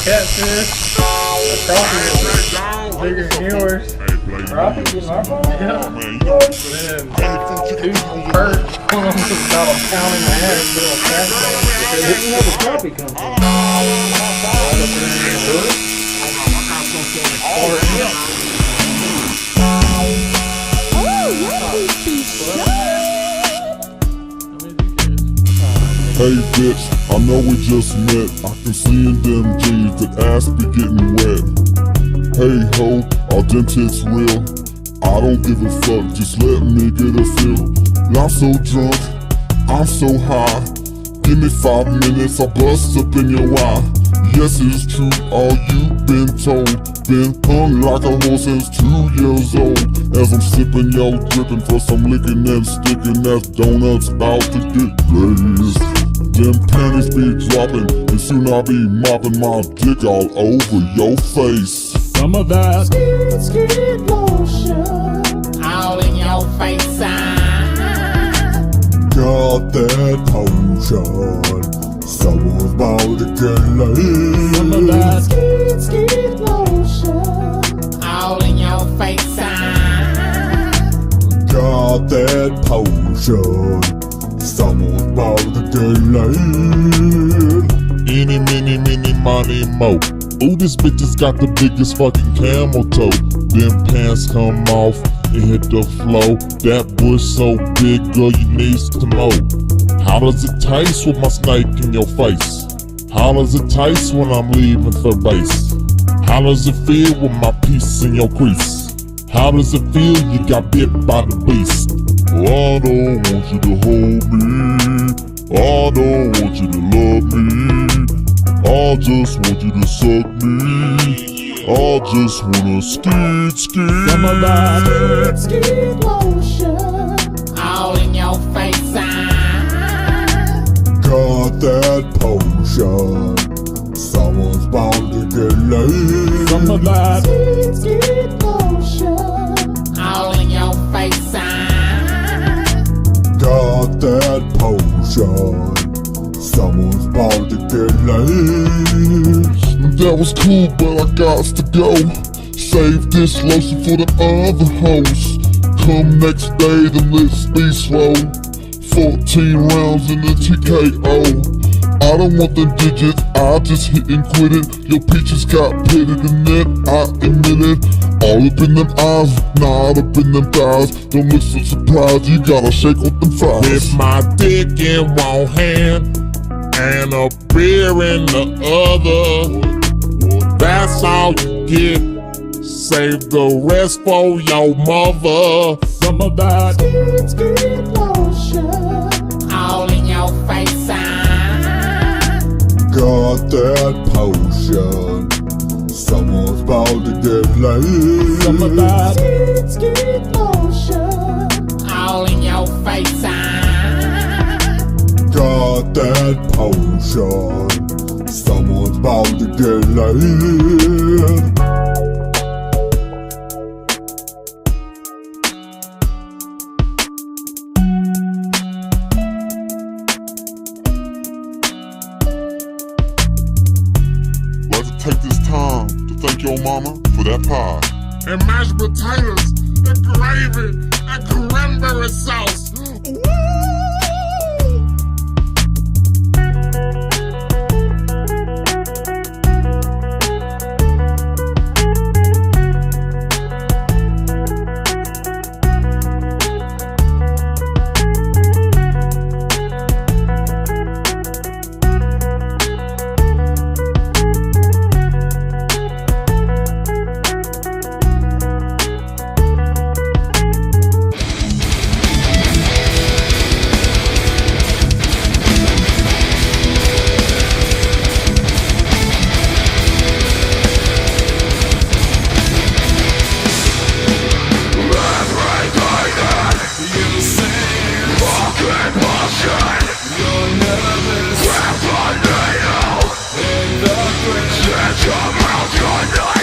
Catfish. A crappie is bigger than yours. Crappie in our phone? Yeah. And then 2 perch. One of them was about a pound and a half little catfish. Where do you have the crappie come from? Right up there in the bush. Or, yeah. Hey bitch, I know we just met. I can see in them jeans that ass be getting wet. Hey ho, our dentist's real. I don't give a fuck, just let me get a feel. I'm so drunk, I'm so high. Give me 5 minutes, I'll bust up in your eye. Yes, it's true, all you've been told. Been hung like a horse since 2 years old. As I'm sipping, yo, dripping for some licking and sticking. That donut's about to get glazed. Them panties be dropping, and soon I'll be mopping my dick all over your face. Some of that skin lotion all in your face. Got that potion, someone's about to get laid. Some of that skin lotion all in your face. Got that potion, someone's about to get laid. Eeny, meeny, miny, mo. Ooh, this bitch has got the biggest fucking camel toe. Them pants come off and hit the floor. That bush so big, girl, you need to know. How does it taste with my snake in your face? How does it taste when I'm leaving third base? How does it feel with my piece in your crease? How does it feel you got bit by the beast? Oh, I don't want you to hold me. I don't want you to love me. I just want you to suck me. I just wanna skid. Some of that skin lotion all in your face. Got that potion, someone's bound to get laid. Some of that Skin lotion all in your face. Got that potion, someone's bound to get laid. That was cool, but I got to go. Save this lotion for the other hoes. Come next day, the list be slow. 14 rounds in the TKO. I don't want the digits, I just hit and quit it. Your peaches got pitted in it, I admit it. All up in them eyes, not up in them thighs. Don't look so surprised, you gotta shake with them fries. With my dick in one hand and a beer in the other. That's all you get. Save the rest for your mother. Some of that Skin lotion all in your face. Got that potion, someone's bound to get laid. Some of that Skin lotion all in your face. Got that potion, someone's bound to get laid. Like to take this time to thank your mama for that pie. And mashed potatoes, and gravy, and cranberry sauce. Woo! Shut your mouth, you're not